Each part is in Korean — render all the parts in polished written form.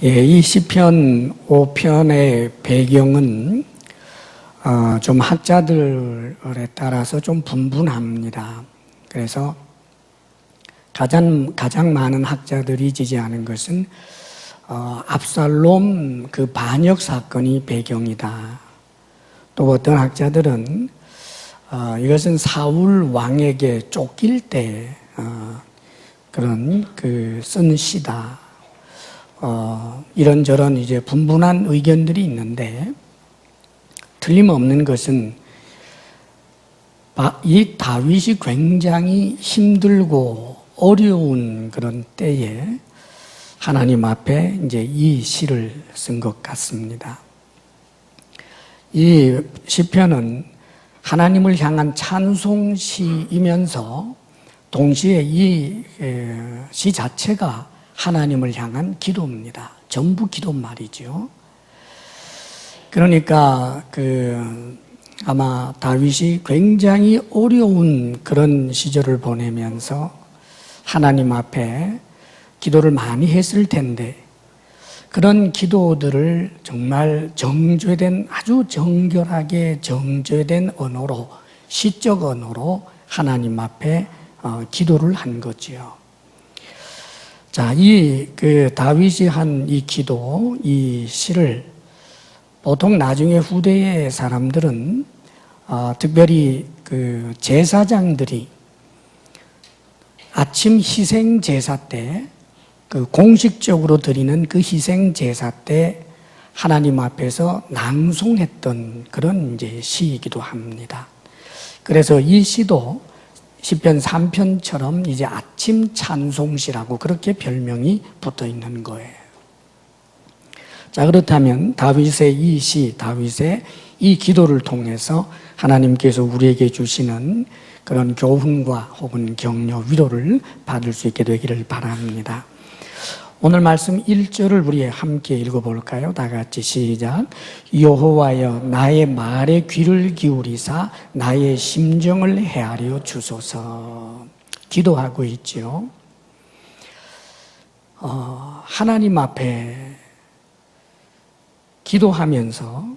예, 이 시편 5편의 배경은 좀 학자들에 따라서 좀 분분합니다. 그래서 가장 많은 학자들이 지지하는 것은 압살롬 그 반역 사건이 배경이다. 또 어떤 학자들은 이것은 사울 왕에게 쫓길 때 그런 쓴 시다. 이런저런 이제 분분한 의견들이 있는데, 틀림없는 것은 이 다윗이 굉장히 힘들고 어려운 그런 때에 하나님 앞에 이제 이 시를 쓴 것 같습니다. 이 시편은 하나님을 향한 찬송시이면서 동시에 이 시 자체가 하나님을 향한 기도입니다. 전부 기도말이죠. 그러니까 아마 다윗이 굉장히 어려운 그런 시절을 보내면서 하나님 앞에 기도를 많이 했을 텐데, 그런 기도들을 정말 정죄된, 아주 정결하게 정죄된 언어로, 시적 언어로 하나님 앞에 기도를 한 거지요. 자, 다윗이 한 이 기도, 이 시를 보통 나중에 후대의 사람들은, 특별히 제사장들이 아침 희생 제사 때, 공식적으로 드리는 그 희생 제사 때 하나님 앞에서 낭송했던 그런 이제 시이기도 합니다. 그래서 이 시도 시편 3편처럼 이제 아침 찬송시라고 그렇게 별명이 붙어 있는 거예요. 자, 그렇다면 다윗의 이 시, 다윗의 이 기도를 통해서 하나님께서 우리에게 주시는 그런 교훈과 혹은 격려, 위로를 받을 수 있게 되기를 바랍니다. 오늘 말씀 1절을 우리 함께 읽어볼까요? 다 같이 시작. 여호와여 나의 말에 귀를 기울이사 나의 심정을 헤아려 주소서. 기도하고 있죠. 하나님 앞에 기도하면서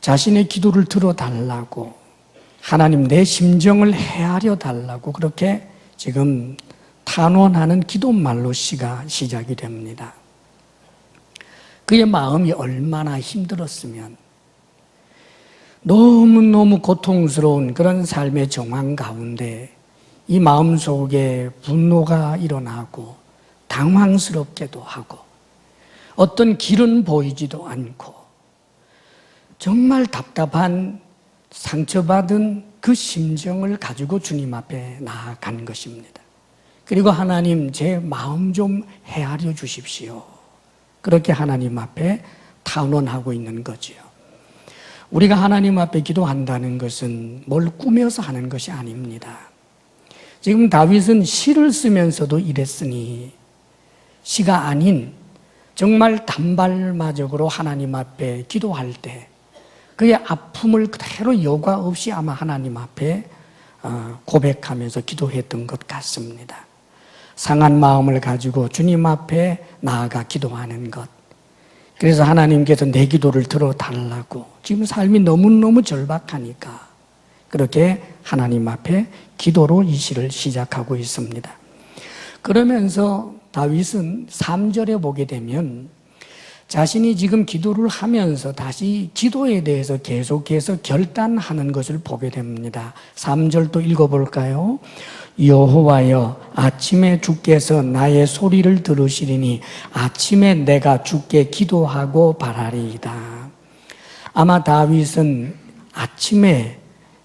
자신의 기도를 들어달라고, 하나님 내 심정을 헤아려 달라고 그렇게 지금 탄원하는 기도말로 시가 시작이 됩니다. 그의 마음이 얼마나 힘들었으면, 너무너무 고통스러운 그런 삶의 정황 가운데 이 마음속에 분노가 일어나고 당황스럽게도 하고 어떤 길은 보이지도 않고 정말 답답한 상처받은 그 심정을 가지고 주님 앞에 나아간 것입니다. 그리고 하나님 제 마음 좀 헤아려 주십시오. 그렇게 하나님 앞에 탄원하고 있는 거지요. 우리가 하나님 앞에 기도한다는 것은 뭘 꾸며서 하는 것이 아닙니다. 지금 다윗은 시를 쓰면서도 이랬으니, 시가 아닌 정말 단발마적으로 하나님 앞에 기도할 때 그의 아픔을 그대로 여과 없이 아마 하나님 앞에 고백하면서 기도했던 것 같습니다. 상한 마음을 가지고 주님 앞에 나아가 기도하는 것. 그래서 하나님께서 내 기도를 들어달라고, 지금 삶이 너무너무 절박하니까 그렇게 하나님 앞에 기도로 이 시를 시작하고 있습니다. 그러면서 다윗은 3절에 보게 되면 자신이 지금 기도를 하면서 다시 기도에 대해서 계속해서 결단하는 것을 보게 됩니다. 3절 또 읽어볼까요? 여호와여 아침에 주께서 나의 소리를 들으시리니 아침에 내가 주께 기도하고 바라리이다. 아마 다윗은 아침에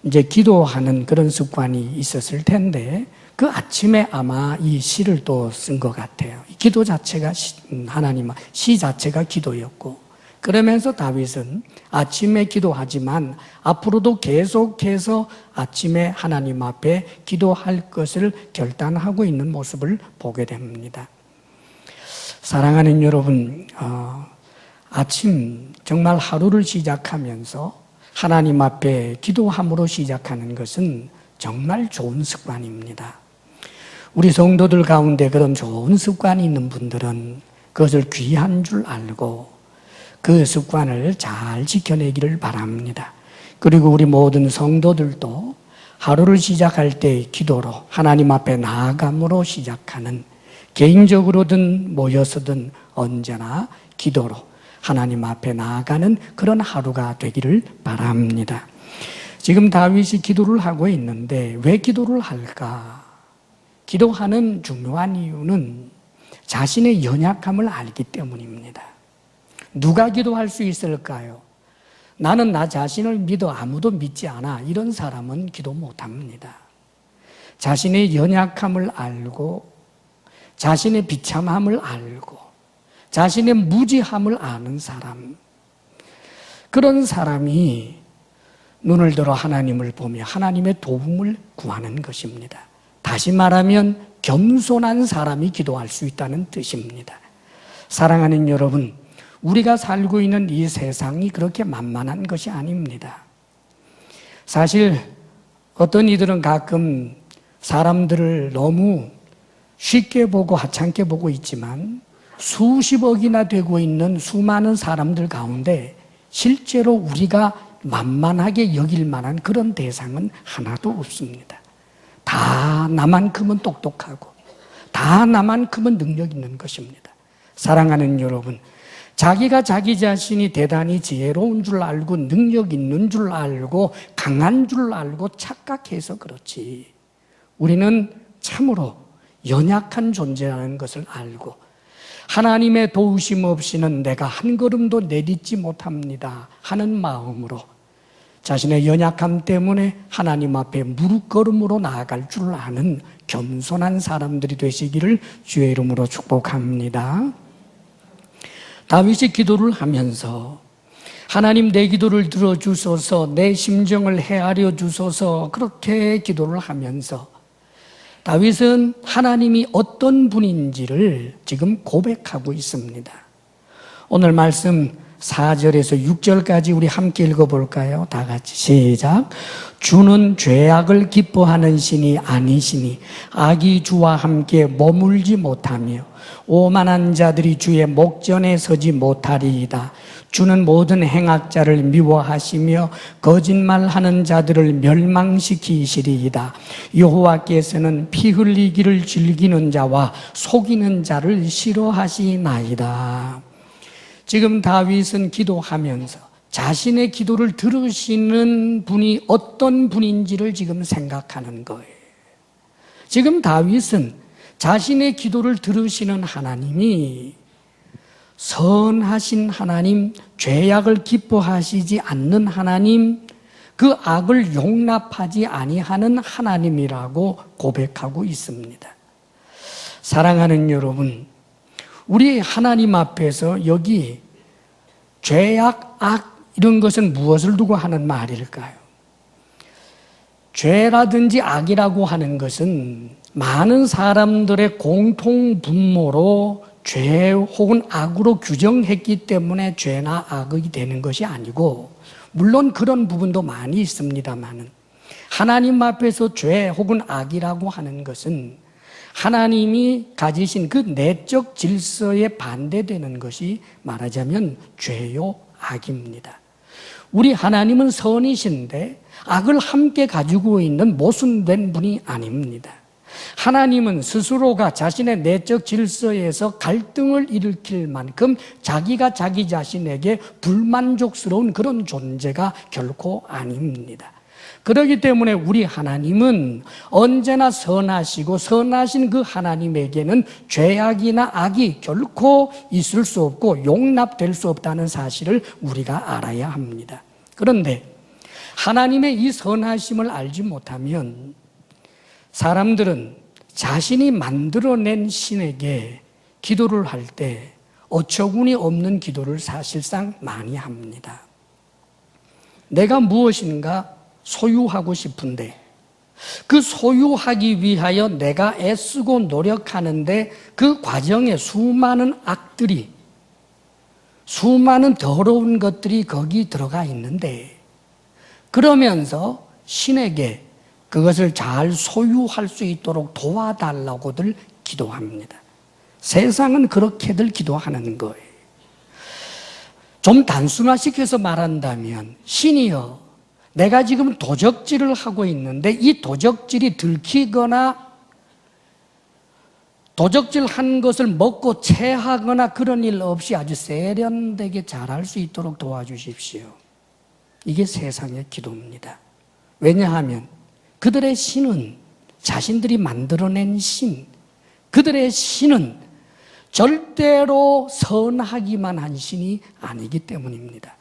이제 기도하는 그런 습관이 있었을 텐데, 그 아침에 아마 이 시를 또 쓴 것 같아요. 기도 자체가 시 자체가 기도였고, 그러면서 다윗은 아침에 기도하지만 앞으로도 계속해서 아침에 하나님 앞에 기도할 것을 결단하고 있는 모습을 보게 됩니다. 사랑하는 여러분, 아침 정말 하루를 시작하면서 하나님 앞에 기도함으로 시작하는 것은 정말 좋은 습관입니다. 우리 성도들 가운데 그런 좋은 습관이 있는 분들은 그것을 귀한 줄 알고 그 습관을 잘 지켜내기를 바랍니다. 그리고 우리 모든 성도들도 하루를 시작할 때 기도로 하나님 앞에 나아감으로 시작하는, 개인적으로든 모여서든 언제나 기도로 하나님 앞에 나아가는 그런 하루가 되기를 바랍니다. 지금 다윗이 기도를 하고 있는데 왜 기도를 할까? 기도하는 중요한 이유는 자신의 연약함을 알기 때문입니다. 누가 기도할 수 있을까요? 나는 나 자신을 믿어 아무도 믿지 않아. 이런 사람은 기도 못합니다. 자신의 연약함을 알고 자신의 비참함을 알고 자신의 무지함을 아는 사람, 그런 사람이 눈을 들어 하나님을 보며 하나님의 도움을 구하는 것입니다. 다시 말하면 겸손한 사람이 기도할 수 있다는 뜻입니다. 사랑하는 여러분, 우리가 살고 있는 이 세상이 그렇게 만만한 것이 아닙니다. 사실 어떤 이들은 가끔 사람들을 너무 쉽게 보고 하찮게 보고 있지만 수십억이나 되고 있는 수많은 사람들 가운데 실제로 우리가 만만하게 여길 만한 그런 대상은 하나도 없습니다. 다 나만큼은 똑똑하고 다 나만큼은 능력 있는 것입니다. 사랑하는 여러분, 자기가 자기 자신이 대단히 지혜로운 줄 알고 능력 있는 줄 알고 강한 줄 알고 착각해서 그렇지, 우리는 참으로 연약한 존재라는 것을 알고 하나님의 도우심 없이는 내가 한 걸음도 내딛지 못합니다 하는 마음으로 자신의 연약함 때문에 하나님 앞에 무릎걸음으로 나아갈 줄 아는 겸손한 사람들이 되시기를 주의 이름으로 축복합니다. 다윗이 기도를 하면서 하나님 내 기도를 들어주소서, 내 심정을 헤아려 주소서, 그렇게 기도를 하면서 다윗은 하나님이 어떤 분인지를 지금 고백하고 있습니다. 오늘 말씀 4절에서 6절까지 우리 함께 읽어볼까요? 다 같이 시작. 주는 죄악을 기뻐하는 신이 아니시니 악이 주와 함께 머물지 못하며 오만한 자들이 주의 목전에 서지 못하리이다. 주는 모든 행악자를 미워하시며 거짓말하는 자들을 멸망시키시리이다. 여호와께서는 피 흘리기를 즐기는 자와 속이는 자를 싫어하시나이다. 지금 다윗은 기도하면서 자신의 기도를 들으시는 분이 어떤 분인지를 지금 생각하는 거예요. 지금 다윗은 자신의 기도를 들으시는 하나님이 선하신 하나님, 죄악을 기뻐하시지 않는 하나님, 그 악을 용납하지 아니하는 하나님이라고 고백하고 있습니다. 사랑하는 여러분, 우리 하나님 앞에서 여기 죄악, 악 이런 것은 무엇을 두고 하는 말일까요? 죄라든지 악이라고 하는 것은 많은 사람들의 공통 분모로 죄 혹은 악으로 규정했기 때문에 죄나 악이 되는 것이 아니고, 물론 그런 부분도 많이 있습니다만 하나님 앞에서 죄 혹은 악이라고 하는 것은 하나님이 가지신 그 내적 질서에 반대되는 것이 말하자면 죄요 악입니다. 우리 하나님은 선이신데 악을 함께 가지고 있는 모순된 분이 아닙니다. 하나님은 스스로가 자신의 내적 질서에서 갈등을 일으킬 만큼 자기가 자기 자신에게 불만족스러운 그런 존재가 결코 아닙니다. 그렇기 때문에 우리 하나님은 언제나 선하시고 선하신 그 하나님에게는 죄악이나 악이 결코 있을 수 없고 용납될 수 없다는 사실을 우리가 알아야 합니다. 그런데 하나님의 이 선하심을 알지 못하면 사람들은 자신이 만들어낸 신에게 기도를 할 때 어처구니 없는 기도를 사실상 많이 합니다. 내가 무엇인가 소유하고 싶은데 그 소유하기 위하여 내가 애쓰고 노력하는데 그 과정에 수많은 악들이, 수많은 더러운 것들이 거기 들어가 있는데, 그러면서 신에게 그것을 잘 소유할 수 있도록 도와달라고들 기도합니다. 세상은 그렇게들 기도하는 거예요. 좀 단순화시켜서 말한다면, 신이여, 내가 지금 도적질을 하고 있는데 이 도적질이 들키거나 도적질한 것을 먹고 체하거나 그런 일 없이 아주 세련되게 잘할 수 있도록 도와주십시오. 이게 세상의 기도입니다. 왜냐하면 그들의 신은 자신들이 만들어낸 신, 그들의 신은 절대로 선하기만 한 신이 아니기 때문입니다.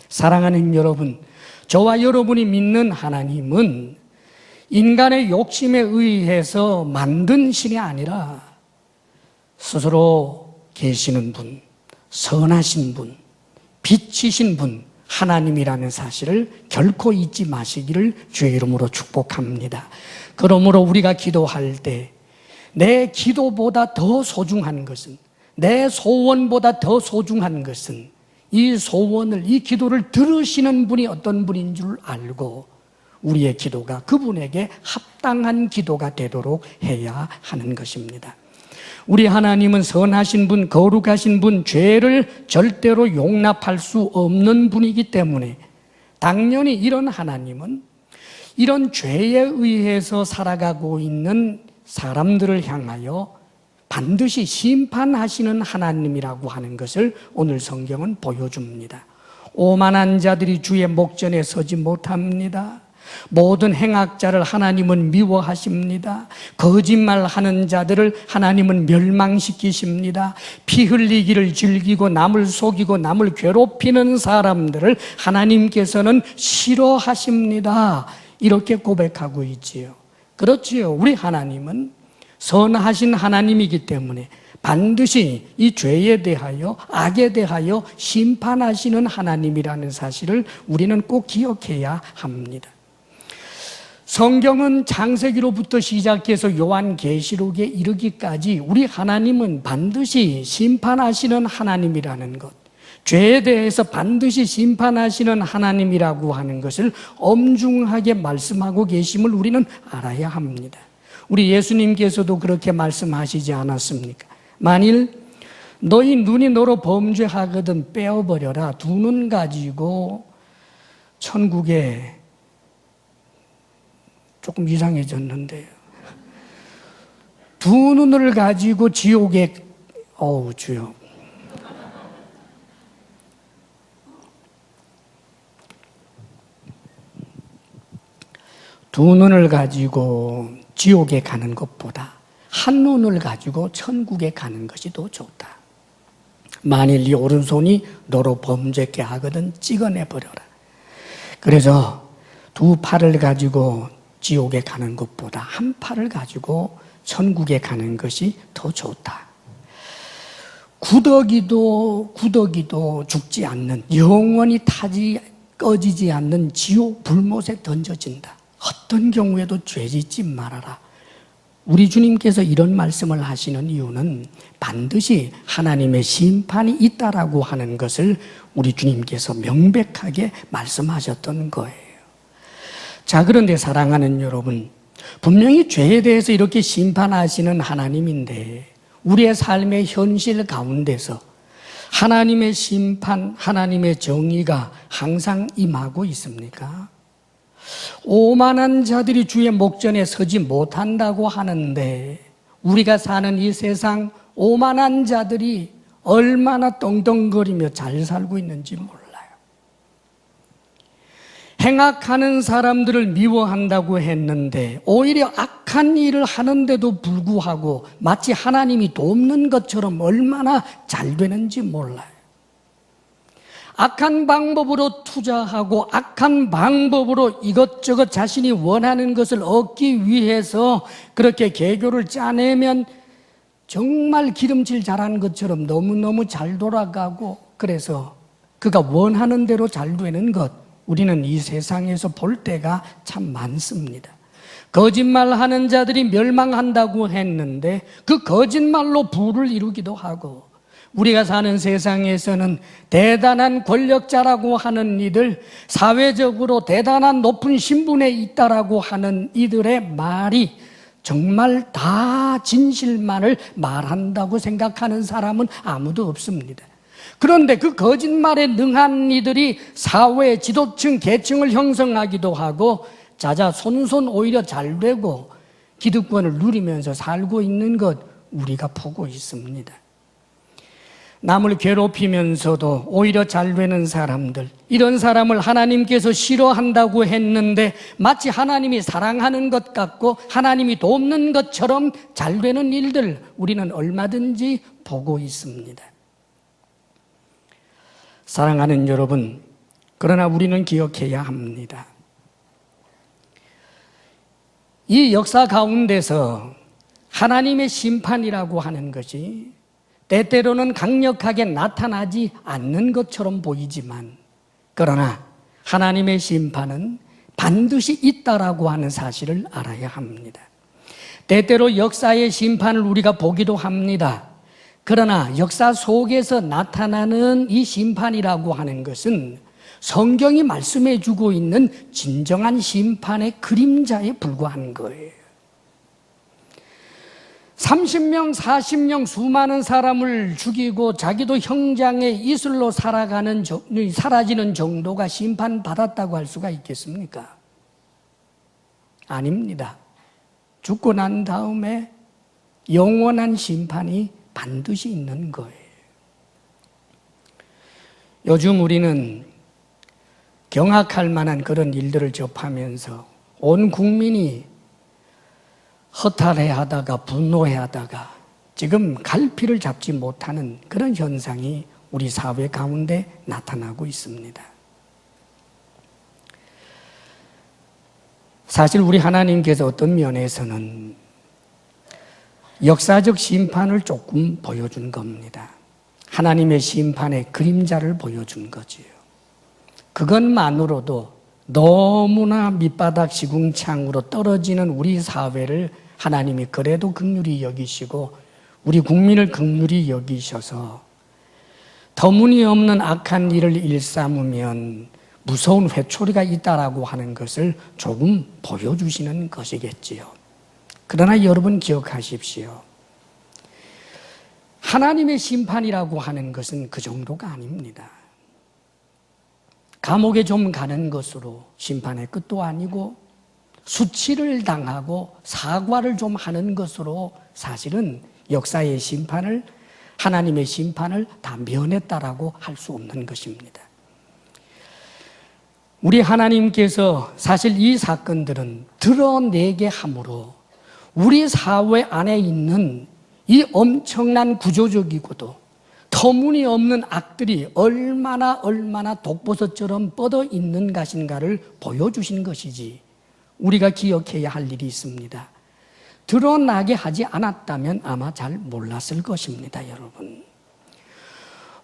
사랑하는 여러분, 저와 여러분이 믿는 하나님은 인간의 욕심에 의해서 만든 신이 아니라 스스로 계시는 분, 선하신 분, 빛이신 분, 하나님이라는 사실을 결코 잊지 마시기를 주의 이름으로 축복합니다. 그러므로 우리가 기도할 때 내 기도보다 더 소중한 것은, 내 소원보다 더 소중한 것은 이 소원을, 이 기도를 들으시는 분이 어떤 분인 줄 알고 우리의 기도가 그분에게 합당한 기도가 되도록 해야 하는 것입니다. 우리 하나님은 선하신 분, 거룩하신 분, 죄를 절대로 용납할 수 없는 분이기 때문에 당연히 이런 하나님은 이런 죄에 의해서 살아가고 있는 사람들을 향하여 반드시 심판하시는 하나님이라고 하는 것을 오늘 성경은 보여줍니다. 오만한 자들이 주의 목전에 서지 못합니다. 모든 행악자를 하나님은 미워하십니다. 거짓말하는 자들을 하나님은 멸망시키십니다. 피 흘리기를 즐기고 남을 속이고 남을 괴롭히는 사람들을 하나님께서는 싫어하십니다. 이렇게 고백하고 있지요. 그렇지요. 우리 하나님은 선하신 하나님이기 때문에 반드시 이 죄에 대하여, 악에 대하여 심판하시는 하나님이라는 사실을 우리는 꼭 기억해야 합니다. 성경은 창세기로부터 시작해서 요한계시록에 이르기까지 우리 하나님은 반드시 심판하시는 하나님이라는 것, 죄에 대해서 반드시 심판하시는 하나님이라고 하는 것을 엄중하게 말씀하고 계심을 우리는 알아야 합니다. 우리 예수님께서도 그렇게 말씀하시지 않았습니까? 만일 너희 눈이 너로 범죄하거든 빼어버려라. 두 눈 가지고 천국에, 조금 이상해졌는데요. 두 눈을 가지고 지옥에, 주여. 두 눈을 가지고 지옥에 가는 것보다 한 눈을 가지고 천국에 가는 것이 더 좋다. 만일 네 오른손이 너로 범죄케 하거든 찍어내버려라. 그래서 두 팔을 가지고 지옥에 가는 것보다 한 팔을 가지고 천국에 가는 것이 더 좋다. 구더기도 죽지 않는, 영원히 꺼지지 않는 지옥 불못에 던져진다. 어떤 경우에도 죄짓지 말아라. 우리 주님께서 이런 말씀을 하시는 이유는 반드시 하나님의 심판이 있다라고 하는 것을 우리 주님께서 명백하게 말씀하셨던 거예요. 자, 그런데 사랑하는 여러분, 분명히 죄에 대해서 이렇게 심판하시는 하나님인데 우리의 삶의 현실 가운데서 하나님의 심판, 하나님의 정의가 항상 임하고 있습니까? 오만한 자들이 주의 목전에 서지 못한다고 하는데 우리가 사는 이 세상 오만한 자들이 얼마나 떵떵거리며 잘 살고 있는지 몰라요. 행악하는 사람들을 미워한다고 했는데 오히려 악한 일을 하는데도 불구하고 마치 하나님이 돕는 것처럼 얼마나 잘 되는지 몰라요. 악한 방법으로 투자하고 악한 방법으로 이것저것 자신이 원하는 것을 얻기 위해서 그렇게 계교를 짜내면 정말 기름칠 잘하는 것처럼 너무너무 잘 돌아가고, 그래서 그가 원하는 대로 잘 되는 것, 우리는 이 세상에서 볼 때가 참 많습니다. 거짓말하는 자들이 멸망한다고 했는데 그 거짓말로 부를 이루기도 하고, 우리가 사는 세상에서는 대단한 권력자라고 하는 이들, 사회적으로 대단한 높은 신분에 있다라고 하는 이들의 말이 정말 다 진실만을 말한다고 생각하는 사람은 아무도 없습니다. 그런데 그 거짓말에 능한 이들이 사회 지도층 계층을 형성하기도 하고 자자손손 오히려 잘 되고 기득권을 누리면서 살고 있는 것 우리가 보고 있습니다. 남을 괴롭히면서도 오히려 잘 되는 사람들, 이런 사람을 하나님께서 싫어한다고 했는데 마치 하나님이 사랑하는 것 같고 하나님이 돕는 것처럼 잘 되는 일들 우리는 얼마든지 보고 있습니다. 사랑하는 여러분, 그러나 우리는 기억해야 합니다. 이 역사 가운데서 하나님의 심판이라고 하는 것이 때때로는 강력하게 나타나지 않는 것처럼 보이지만, 그러나 하나님의 심판은 반드시 있다라고 하는 사실을 알아야 합니다. 때때로 역사의 심판을 우리가 보기도 합니다. 그러나 역사 속에서 나타나는 이 심판이라고 하는 것은 성경이 말씀해 주고 있는 진정한 심판의 그림자에 불과한 거예요. 30명, 40명 수많은 사람을 죽이고 자기도 형장의 이슬로 사라지는 정도가 심판받았다고 할 수가 있겠습니까? 아닙니다. 죽고 난 다음에 영원한 심판이 반드시 있는 거예요. 요즘 우리는 경악할 만한 그런 일들을 접하면서 온 국민이 허탈해하다가 분노해하다가 지금 갈피를 잡지 못하는 그런 현상이 우리 사회 가운데 나타나고 있습니다. 사실 우리 하나님께서 어떤 면에서는 역사적 심판을 조금 보여준 겁니다. 하나님의 심판의 그림자를 보여준 거지요. 그것만으로도 너무나 밑바닥 시궁창으로 떨어지는 우리 사회를 하나님이 그래도 긍휼히 여기시고 우리 국민을 긍휼히 여기셔서 터무니없는 악한 일을 일삼으면 무서운 회초리가 있다라고 하는 것을 조금 보여주시는 것이겠지요. 그러나 여러분 기억하십시오. 하나님의 심판이라고 하는 것은 그 정도가 아닙니다. 감옥에 좀 가는 것으로 심판의 끝도 아니고 수치를 당하고 사과를 좀 하는 것으로 사실은 역사의 심판을, 하나님의 심판을 다 면했다라고 할 수 없는 것입니다. 우리 하나님께서 사실 이 사건들은 드러내게 함으로 우리 사회 안에 있는 이 엄청난 구조적이고도 터무니없는 악들이 얼마나 독버섯처럼 뻗어 있는 것인가를 보여주신 것이지, 우리가 기억해야 할 일이 있습니다. 드러나게 하지 않았다면 아마 잘 몰랐을 것입니다, 여러분.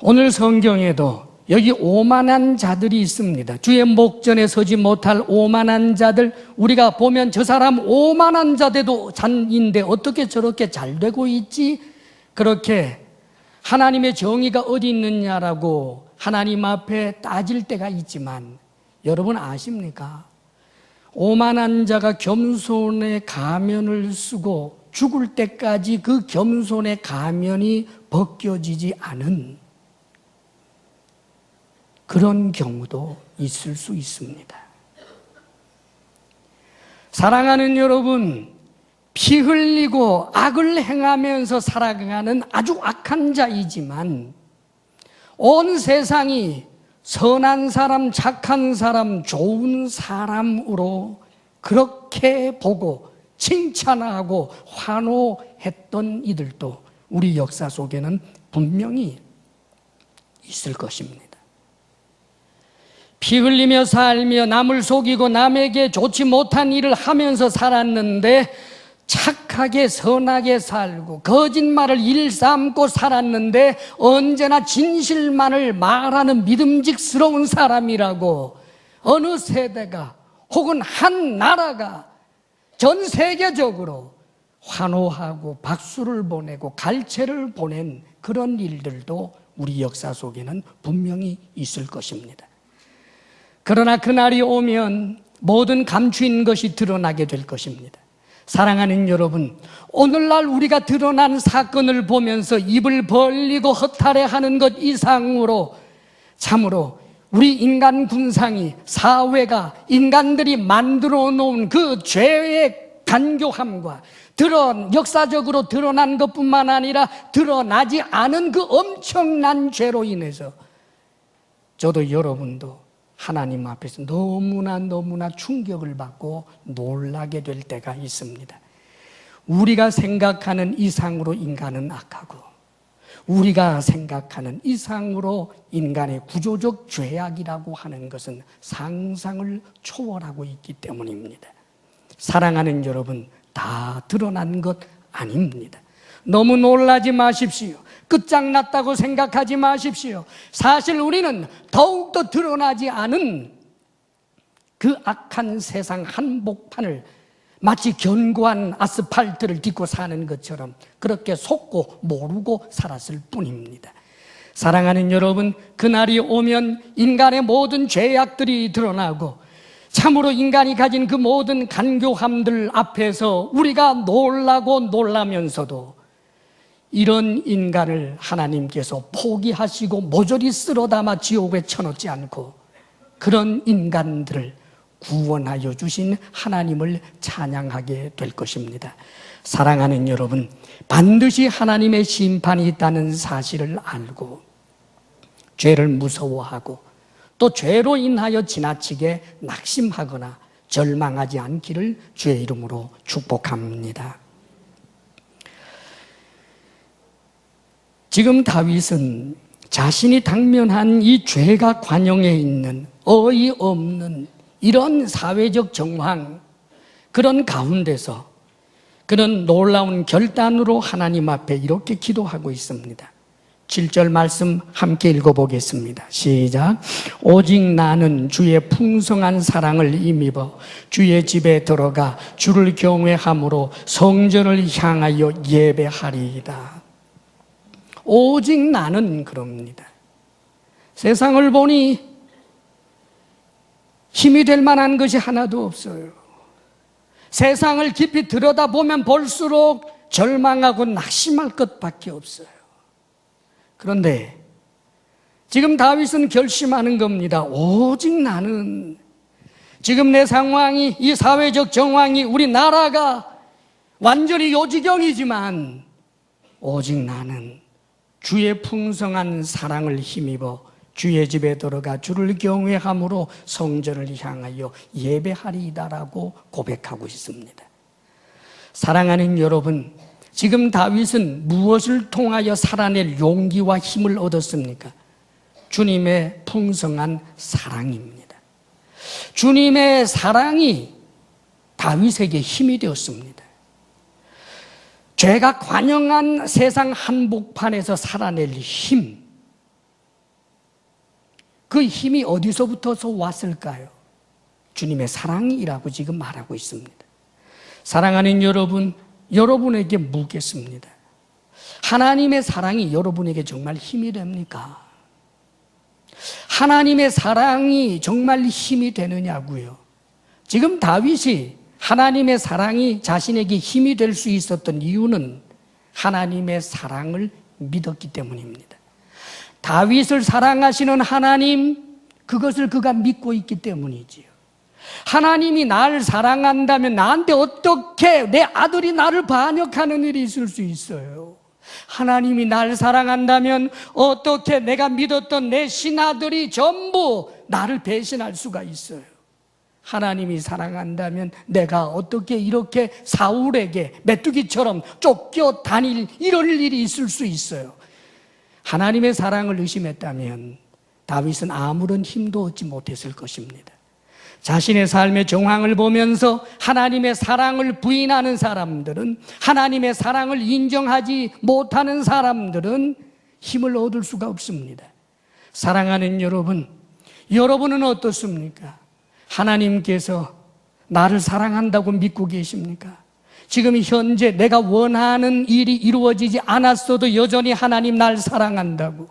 오늘 성경에도 여기 오만한 자들이 있습니다. 주의 목전에 서지 못할 오만한 자들, 우리가 보면 저 사람 오만한 자대도 잔인데 어떻게 저렇게 잘 되고 있지? 그렇게 하나님의 정의가 어디 있느냐라고 하나님 앞에 따질 때가 있지만, 여러분 아십니까? 오만한 자가 겸손의 가면을 쓰고 죽을 때까지 그 겸손의 가면이 벗겨지지 않은 그런 경우도 있을 수 있습니다. 사랑하는 여러분, 피 흘리고 악을 행하면서 살아가는 아주 악한 자이지만 온 세상이 선한 사람, 착한 사람, 좋은 사람으로 그렇게 보고 칭찬하고 환호했던 이들도 우리 역사 속에는 분명히 있을 것입니다. 피 흘리며 살며 남을 속이고 남에게 좋지 못한 일을 하면서 살았는데 착하게 선하게 살고 거짓말을 일삼고 살았는데 언제나 진실만을 말하는 믿음직스러운 사람이라고 어느 세대가 혹은 한 나라가 전 세계적으로 환호하고 박수를 보내고 갈채를 보낸 그런 일들도 우리 역사 속에는 분명히 있을 것입니다. 그러나 그날이 오면 모든 감추인 것이 드러나게 될 것입니다. 사랑하는 여러분, 오늘날 우리가 드러난 사건을 보면서 입을 벌리고 허탈해하는 것 이상으로 참으로 우리 인간 군상이, 사회가, 인간들이 만들어 놓은 그 죄의 간교함과 역사적으로 드러난 것뿐만 아니라 드러나지 않은 그 엄청난 죄로 인해서 저도 여러분도 하나님 앞에서 너무나 충격을 받고 놀라게 될 때가 있습니다. 우리가 생각하는 이상으로 인간은 악하고, 우리가 생각하는 이상으로 인간의 구조적 죄악이라고 하는 것은 상상을 초월하고 있기 때문입니다. 사랑하는 여러분, 다 드러난 것 아닙니다. 너무 놀라지 마십시오. 끝장났다고 생각하지 마십시오. 사실 우리는 더욱더 드러나지 않은 그 악한 세상 한복판을 마치 견고한 아스팔트를 딛고 사는 것처럼 그렇게 속고 모르고 살았을 뿐입니다. 사랑하는 여러분, 그날이 오면 인간의 모든 죄악들이 드러나고 참으로 인간이 가진 그 모든 간교함들 앞에서 우리가 놀라면서도 이런 인간을 하나님께서 포기하시고 모조리 쓸어담아 지옥에 쳐넣지 않고 그런 인간들을 구원하여 주신 하나님을 찬양하게 될 것입니다. 사랑하는 여러분, 반드시 하나님의 심판이 있다는 사실을 알고 죄를 무서워하고 또 죄로 인하여 지나치게 낙심하거나 절망하지 않기를 주의 이름으로 축복합니다. 지금 다윗은 자신이 당면한 이 죄가 관영에 있는 어이없는 이런 사회적 정황, 그런 가운데서 그런 놀라운 결단으로 하나님 앞에 이렇게 기도하고 있습니다. 7절 말씀 함께 읽어보겠습니다. 시작. 오직 나는 주의 풍성한 사랑을 힘입어 주의 집에 들어가 주를 경외함으로 성전을 향하여 예배하리이다. 오직 나는 그럽니다. 세상을 보니 힘이 될 만한 것이 하나도 없어요. 세상을 깊이 들여다보면 볼수록 절망하고 낙심할 것밖에 없어요. 그런데 지금 다윗은 결심하는 겁니다. 오직 나는, 지금 내 상황이, 이 사회적 정황이, 우리 나라가 완전히 요지경이지만 오직 나는 주의 풍성한 사랑을 힘입어 주의 집에 들어가 주를 경외함으로 성전을 향하여 예배하리이다라고 고백하고 있습니다. 사랑하는 여러분, 지금 다윗은 무엇을 통하여 살아낼 용기와 힘을 얻었습니까? 주님의 풍성한 사랑입니다. 주님의 사랑이 다윗에게 힘이 되었습니다. 죄가 관영한 세상 한복판에서 살아낼 힘, 그 힘이 어디서부터 왔을까요? 주님의 사랑이라고 지금 말하고 있습니다. 사랑하는 여러분, 여러분에게 묻겠습니다. 하나님의 사랑이 여러분에게 정말 힘이 됩니까? 하나님의 사랑이 정말 힘이 되느냐고요? 지금 다윗이 하나님의 사랑이 자신에게 힘이 될 수 있었던 이유는 하나님의 사랑을 믿었기 때문입니다. 다윗을 사랑하시는 하나님, 그것을 그가 믿고 있기 때문이지요. 하나님이 나를 사랑한다면 나한테 어떻게 내 아들이 나를 반역하는 일이 있을 수 있어요? 하나님이 나를 사랑한다면 어떻게 내가 믿었던 내 신하들이 전부 나를 배신할 수가 있어요? 하나님이 사랑한다면 내가 어떻게 이렇게 사울에게 메뚜기처럼 쫓겨 다닐 이럴 일이 있을 수 있어요? 하나님의 사랑을 의심했다면 다윗은 아무런 힘도 얻지 못했을 것입니다. 자신의 삶의 정황을 보면서 하나님의 사랑을 부인하는 사람들은, 하나님의 사랑을 인정하지 못하는 사람들은 힘을 얻을 수가 없습니다. 사랑하는 여러분, 여러분은 어떻습니까? 하나님께서 나를 사랑한다고 믿고 계십니까? 지금 현재 내가 원하는 일이 이루어지지 않았어도 여전히 하나님 날 사랑한다고,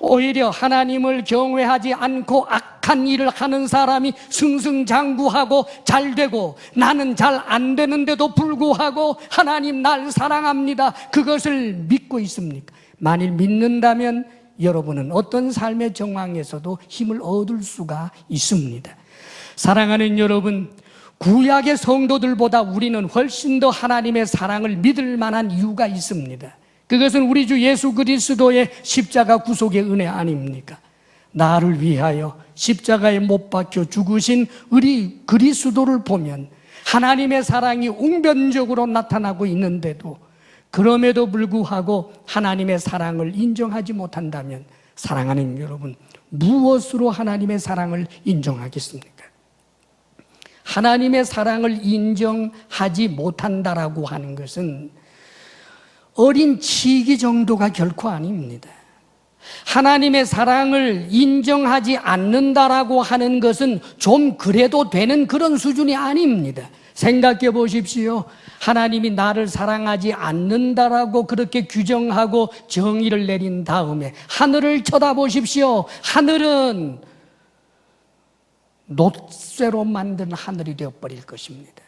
오히려 하나님을 경외하지 않고 악한 악한 일을 하는 사람이 승승장구하고 잘 되고 나는 잘 안 되는데도 불구하고 하나님 날 사랑합니다, 그것을 믿고 있습니까? 만일 믿는다면 여러분은 어떤 삶의 정황에서도 힘을 얻을 수가 있습니다. 사랑하는 여러분, 구약의 성도들보다 우리는 훨씬 더 하나님의 사랑을 믿을 만한 이유가 있습니다. 그것은 우리 주 예수 그리스도의 십자가 구속의 은혜 아닙니까? 나를 위하여 십자가에 못 박혀 죽으신 우리 그리스도를 보면 하나님의 사랑이 웅변적으로 나타나고 있는데도, 그럼에도 불구하고 하나님의 사랑을 인정하지 못한다면 사랑하는 여러분, 무엇으로 하나님의 사랑을 인정하겠습니까? 하나님의 사랑을 인정하지 못한다라고 하는 것은 어린 치기 정도가 결코 아닙니다. 하나님의 사랑을 인정하지 않는다라고 하는 것은 좀 그래도 되는 그런 수준이 아닙니다. 생각해 보십시오. 하나님이 나를 사랑하지 않는다라고 그렇게 규정하고 정의를 내린 다음에 하늘을 쳐다보십시오. 하늘은 놋쇠로 만든 하늘이 되어버릴 것입니다.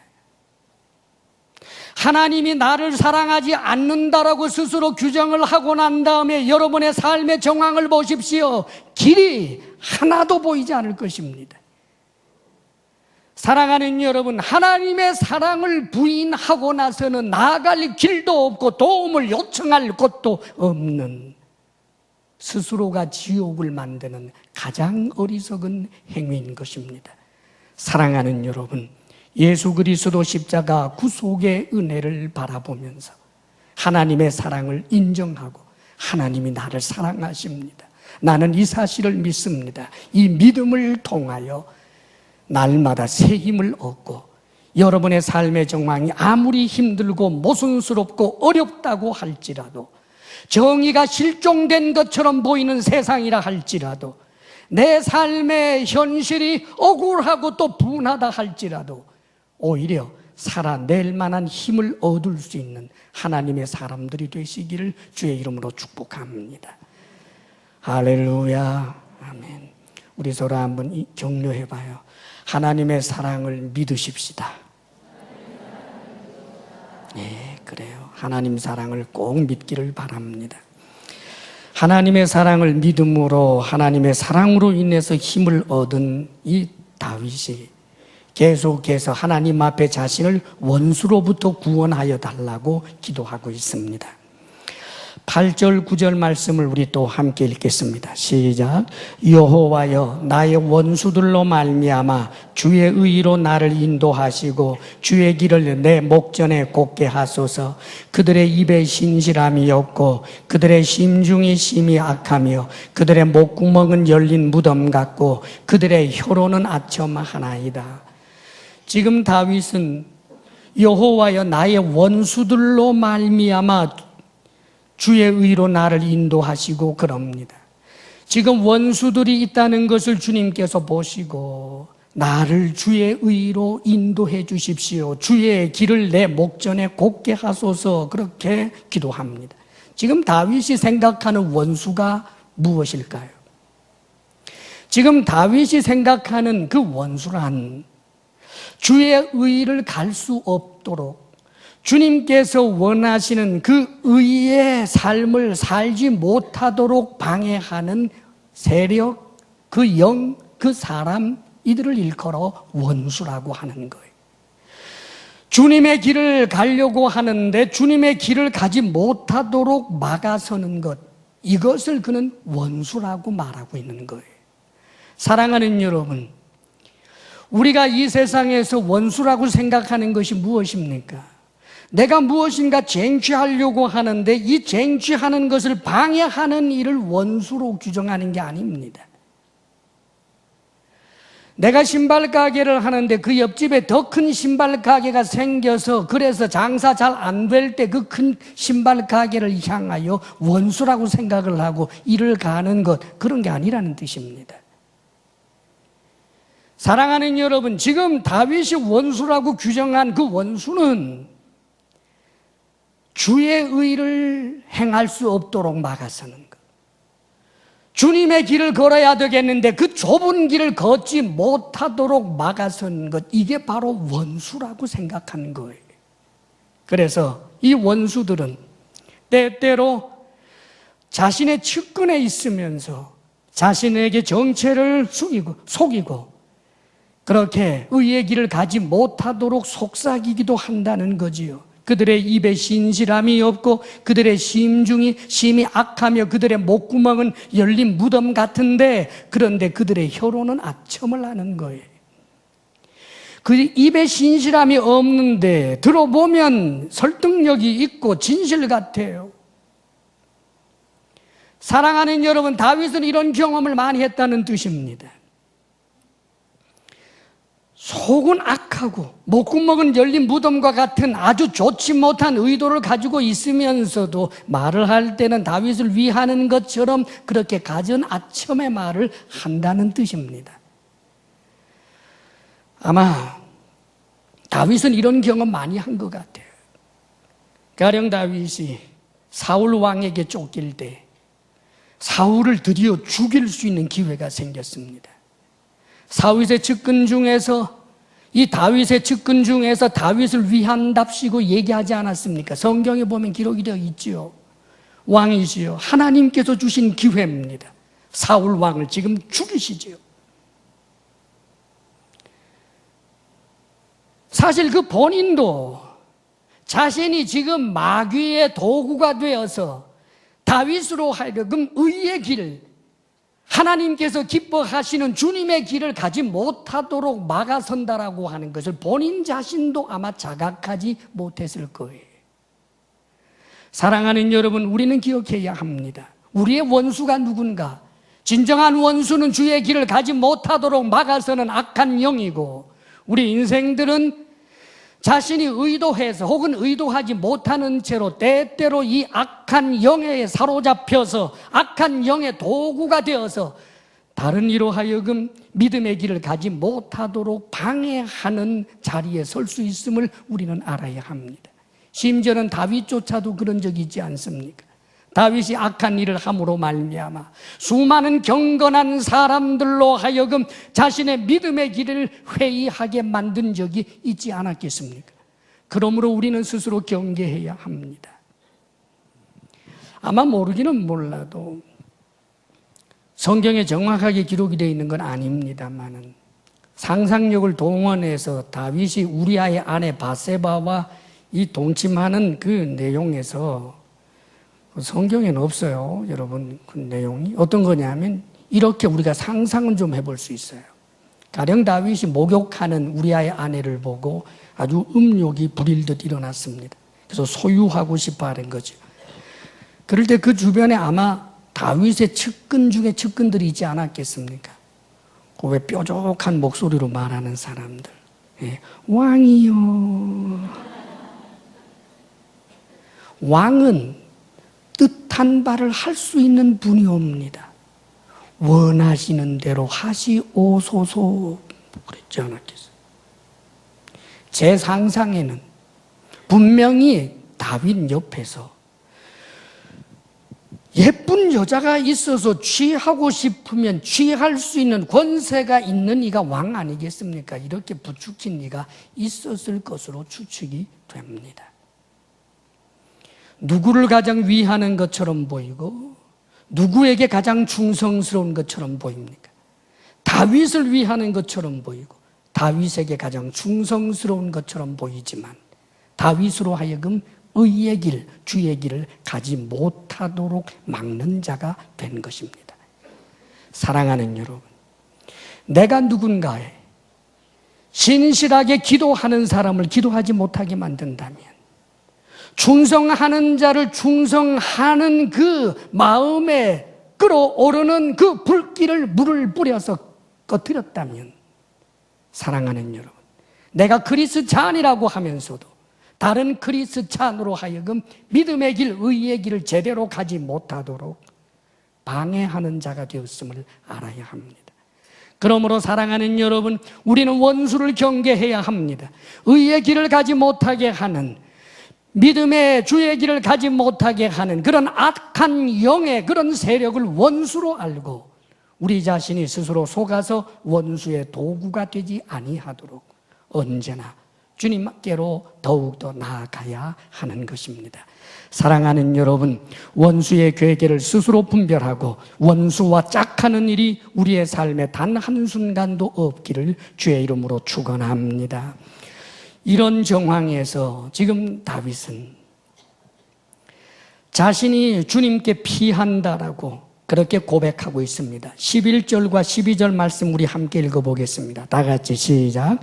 하나님이 나를 사랑하지 않는다라고 스스로 규정을 하고 난 다음에 여러분의 삶의 정황을 보십시오. 길이 하나도 보이지 않을 것입니다. 사랑하는 여러분, 하나님의 사랑을 부인하고 나서는 나아갈 길도 없고 도움을 요청할 곳도 없는, 스스로가 지옥을 만드는 가장 어리석은 행위인 것입니다. 사랑하는 여러분, 예수 그리스도 십자가 구속의 은혜를 바라보면서 하나님의 사랑을 인정하고 하나님이 나를 사랑하십니다, 나는 이 사실을 믿습니다, 이 믿음을 통하여 날마다 새 힘을 얻고 여러분의 삶의 정황이 아무리 힘들고 모순스럽고 어렵다고 할지라도, 정의가 실종된 것처럼 보이는 세상이라 할지라도, 내 삶의 현실이 억울하고 또 분하다 할지라도 오히려 살아낼 만한 힘을 얻을 수 있는 하나님의 사람들이 되시기를 주의 이름으로 축복합니다. 할렐루야, 아멘. 우리 서로 한번 격려해 봐요. 하나님의 사랑을 믿으십시다. 네, 그래요. 하나님 사랑을 꼭 믿기를 바랍니다. 하나님의 사랑을 믿음으로, 하나님의 사랑으로 인해서 힘을 얻은 이 다윗이 계속해서 하나님 앞에 자신을 원수로부터 구원하여 달라고 기도하고 있습니다. 8절 9절 말씀을 우리 또 함께 읽겠습니다. 시작. 여호와여, 나의 원수들로 말미암아 주의 의로 나를 인도하시고 주의 길을 내 목전에 곱게 하소서. 그들의 입에 신실함이 없고 그들의 심중이 심히 악하며 그들의 목구멍은 열린 무덤 같고 그들의 혀로는 아첨하나이다. 지금 다윗은 여호와여, 나의 원수들로 말미암아 주의 의로 나를 인도하시고 그럽니다. 지금 원수들이 있다는 것을 주님께서 보시고 나를 주의 의로 인도해 주십시오, 주의 길을 내 목전에 곱게 하소서, 그렇게 기도합니다. 지금 다윗이 생각하는 원수가 무엇일까요? 지금 다윗이 생각하는 그 원수란 주의 의를 갈 수 없도록 주님께서 원하시는 그 의의 삶을 살지 못하도록 방해하는 세력, 그 영, 그 사람, 이들을 일컬어 원수라고 하는 거예요. 주님의 길을 가려고 하는데 주님의 길을 가지 못하도록 막아서는 것, 이것을 그는 원수라고 말하고 있는 거예요. 사랑하는 여러분, 우리가 이 세상에서 원수라고 생각하는 것이 무엇입니까? 내가 무엇인가 쟁취하려고 하는데 이 쟁취하는 것을 방해하는 일을 원수로 규정하는 게 아닙니다. 내가 신발 가게를 하는데 그 옆집에 더 큰 신발 가게가 생겨서 그래서 장사 잘 안 될 때 그 큰 신발 가게를 향하여 원수라고 생각을 하고 일을 가는 것, 그런 게 아니라는 뜻입니다. 사랑하는 여러분, 지금 다윗이 원수라고 규정한 그 원수는 주의 의를 행할 수 없도록 막아서는 것, 주님의 길을 걸어야 되겠는데 그 좁은 길을 걷지 못하도록 막아선 것, 이게 바로 원수라고 생각하는 거예요. 그래서 이 원수들은 때때로 자신의 측근에 있으면서 자신에게 정체를 속이고 그렇게 의의 길을 가지 못하도록 속삭이기도 한다는 거지요. 그들의 입에 신실함이 없고 그들의 심이 악하며 그들의 목구멍은 열린 무덤 같은데, 그런데 그들의 혀로는 아첨을 하는 거예요. 그 입에 신실함이 없는데 들어보면 설득력이 있고 진실 같아요. 사랑하는 여러분, 다윗은 이런 경험을 많이 했다는 뜻입니다. 속은 악하고 목구멍은 열린 무덤과 같은 아주 좋지 못한 의도를 가지고 있으면서도 말을 할 때는 다윗을 위하는 것처럼 그렇게 갖은 아첨의 말을 한다는 뜻입니다. 아마 다윗은 이런 경험 많이 한 것 같아요. 가령 다윗이 사울 왕에게 쫓길 때 사울을 드디어 죽일 수 있는 기회가 생겼습니다. 다윗의 측근 중에서 다윗을 위한답시고 얘기하지 않았습니까? 성경에 보면 기록이 되어 있지요. 왕이시여, 하나님께서 주신 기회입니다. 사울 왕을 지금 죽이시지요. 사실 그 본인도 자신이 지금 마귀의 도구가 되어서 다윗으로 하여금 의의 길, 하나님께서 기뻐하시는 주님의 길을 가지 못하도록 막아선다라고 하는 것을 본인 자신도 아마 자각하지 못했을 거예요. 사랑하는 여러분, 우리는 기억해야 합니다. 우리의 원수가 누군가? 진정한 원수는 주의 길을 가지 못하도록 막아서는 악한 영이고, 우리 인생들은 자신이 의도해서 혹은 의도하지 못하는 채로 때때로 이 악한 영에 사로잡혀서 악한 영의 도구가 되어서 다른 이로 하여금 믿음의 길을 가지 못하도록 방해하는 자리에 설 수 있음을 우리는 알아야 합니다. 심지어는 다윗조차도 그런 적이 있지 않습니까? 다윗이 악한 일을 함으로 말미암아 수많은 경건한 사람들로 하여금 자신의 믿음의 길을 회의하게 만든 적이 있지 않았겠습니까? 그러므로 우리는 스스로 경계해야 합니다. 아마 모르기는 몰라도 성경에 정확하게 기록이 되어 있는 건 아닙니다만은 상상력을 동원해서 다윗이 우리아의 아내 바세바와 이 동침하는 그 내용에서, 성경에는 없어요, 여러분. 그 내용이 어떤 거냐면 이렇게 우리가 상상은 좀 해볼 수 있어요. 가령 다윗이 목욕하는 우리아의 아내를 보고 아주 음욕이 부릴듯 일어났습니다. 그래서 소유하고 싶어 하는 거죠. 그럴 때 그 주변에 아마 다윗의 측근 중에 측근들이 있지 않았겠습니까? 그 왜 뾰족한 목소리로 말하는 사람들, 왕이요. 왕은 뜻한 바를 할 수 있는 분이옵니다. 원하시는 대로 하시오소서 그랬지 않았겠어요? 제 상상에는 분명히 다윗 옆에서 예쁜 여자가 있어서 취하고 싶으면 취할 수 있는 권세가 있는 이가 왕 아니겠습니까? 이렇게 부추긴 이가 있었을 것으로 추측이 됩니다. 누구를 가장 위하는 것처럼 보이고 누구에게 가장 충성스러운 것처럼 보입니까? 다윗을 위하는 것처럼 보이고 다윗에게 가장 충성스러운 것처럼 보이지만 다윗으로 하여금 의의 길, 주의 길을 가지 못하도록 막는 자가 된 것입니다. 사랑하는 여러분, 내가 누군가에 신실하게 기도하는 사람을 기도하지 못하게 만든다면, 충성하는 자를 충성하는 그 마음에 끓어오르는 그 불길을 물을 뿌려서 꺼뜨렸다면, 사랑하는 여러분, 내가 그리스찬이라고 하면서도 다른 그리스찬으로 하여금 믿음의 길, 의의 길을 제대로 가지 못하도록 방해하는 자가 되었음을 알아야 합니다. 그러므로 사랑하는 여러분, 우리는 원수를 경계해야 합니다. 의의 길을 가지 못하게 하는, 믿음의 주의 길을 가지 못하게 하는 그런 악한 영의 그런 세력을 원수로 알고 우리 자신이 스스로 속아서 원수의 도구가 되지 아니하도록 언제나 주님께로 더욱더 나아가야 하는 것입니다. 사랑하는 여러분, 원수의 괴계를 스스로 분별하고 원수와 짝하는 일이 우리의 삶에 단 한순간도 없기를 주의 이름으로 축원합니다. 이런 정황에서 지금 다윗은 자신이 주님께 피한다라고 그렇게 고백하고 있습니다. 11절과 12절 말씀 우리 함께 읽어보겠습니다. 다 같이 시작.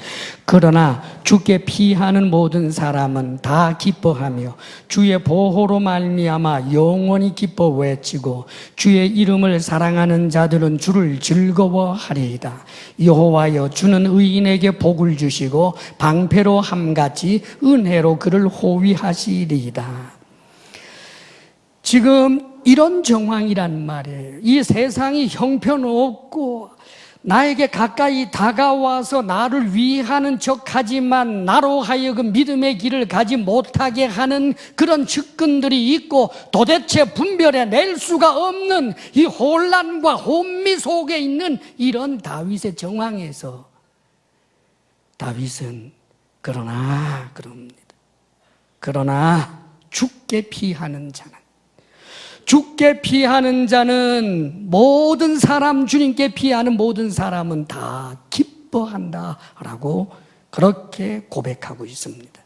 그러나 주께 피하는 모든 사람은 다 기뻐하며 주의 보호로 말미암아 영원히 기뻐 외치고 주의 이름을 사랑하는 자들은 주를 즐거워하리이다. 여호와여, 주는 의인에게 복을 주시고 방패로 함같이 은혜로 그를 호위하시리이다. 지금 이런 정황이란 말이에요. 이 세상이 형편없고 나에게 가까이 다가와서 나를 위하는 척하지만 나로 하여금 믿음의 길을 가지 못하게 하는 그런 측근들이 있고 도대체 분별해낼 수가 없는 이 혼란과 혼미 속에 있는 이런 다윗의 정황에서 다윗은 그럽니다. 그러나 주께 피하는 자는, 주께 피하는 자는, 모든 사람, 주님께 피하는 모든 사람은 다 기뻐한다라고 그렇게 고백하고 있습니다.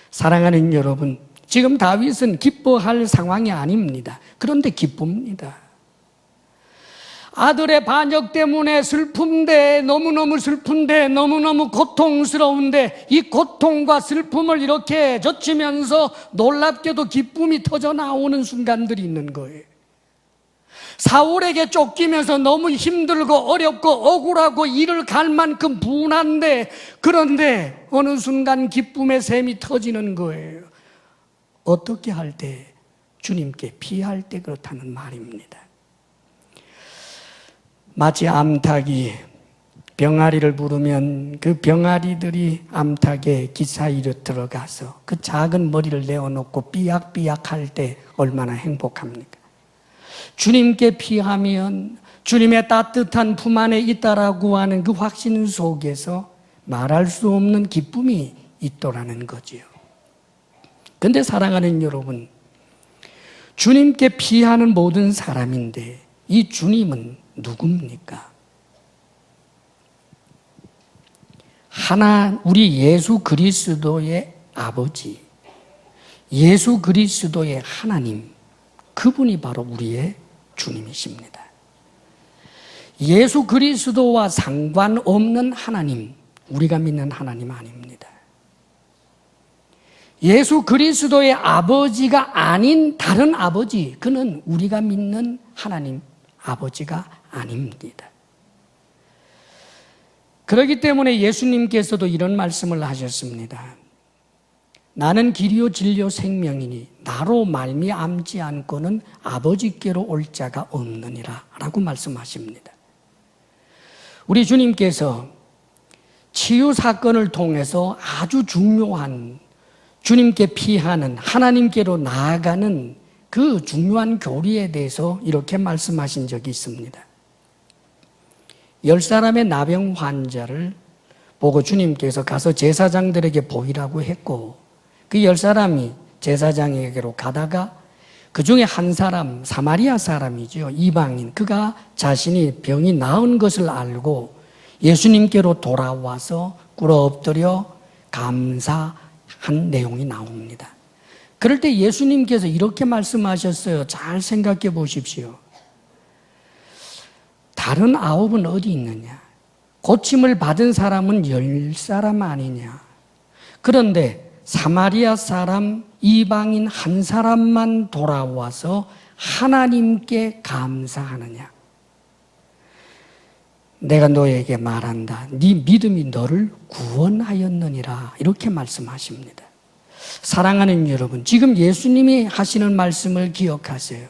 사랑하는 여러분, 지금 다윗은 기뻐할 상황이 아닙니다. 그런데 기쁩니다. 아들의 반역 때문에 슬픈데, 너무너무 슬픈데, 너무너무 고통스러운데 이 고통과 슬픔을 이렇게 젖히면서 놀랍게도 기쁨이 터져 나오는 순간들이 있는 거예요. 사울에게 쫓기면서 너무 힘들고 어렵고 억울하고 이를 갈 만큼 분한데, 그런데 어느 순간 기쁨의 샘이 터지는 거예요. 어떻게 할 때? 주님께 피할 때 그렇다는 말입니다. 마치 암탉이 병아리를 부르면 그 병아리들이 암탉의 귀 사이로 들어가서 그 작은 머리를 내어놓고 삐약삐약 할 때 얼마나 행복합니까? 주님께 피하면 주님의 따뜻한 품 안에 있다라고 하는 그 확신 속에서 말할 수 없는 기쁨이 있더라는 거지요. 그런데 사랑하는 여러분, 주님께 피하는 모든 사람인데 이 주님은 누굽니까? 우리 예수 그리스도의 아버지, 예수 그리스도의 하나님, 그분이 바로 우리의 주님이십니다. 예수 그리스도와 상관없는 하나님, 우리가 믿는 하나님 아닙니다. 예수 그리스도의 아버지가 아닌 다른 아버지, 그는 우리가 믿는 하나님 아버지가 아닙니다. 그렇기 때문에 예수님께서도 이런 말씀을 하셨습니다. 나는 길이요 진리요 생명이니 나로 말미암지 않고는 아버지께로 올 자가 없느니라 라고 말씀하십니다. 우리 주님께서 치유 사건을 통해서 아주 중요한, 주님께 피하는, 하나님께로 나아가는 그 중요한 교리에 대해서 이렇게 말씀하신 적이 있습니다. 10사람의 나병 환자를 보고 주님께서 가서 제사장들에게 보이라고 했고, 그 10사람이 제사장에게로 가다가 그 중에 한 사람, 사마리아 사람이죠, 이방인, 그가 자신이 병이 나은 것을 알고 예수님께로 돌아와서 꿇어 엎드려 감사한 내용이 나옵니다. 그럴 때 예수님께서 이렇게 말씀하셨어요. 잘 생각해 보십시오. 다른 9은 어디 있느냐? 고침을 받은 사람은 10사람 아니냐? 그런데 사마리아 사람, 이방인 한 사람만 돌아와서 하나님께 감사하느냐? 내가 너에게 말한다. 네 믿음이 너를 구원하였느니라. 이렇게 말씀하십니다. 사랑하는 여러분, 지금 예수님이 하시는 말씀을 기억하세요.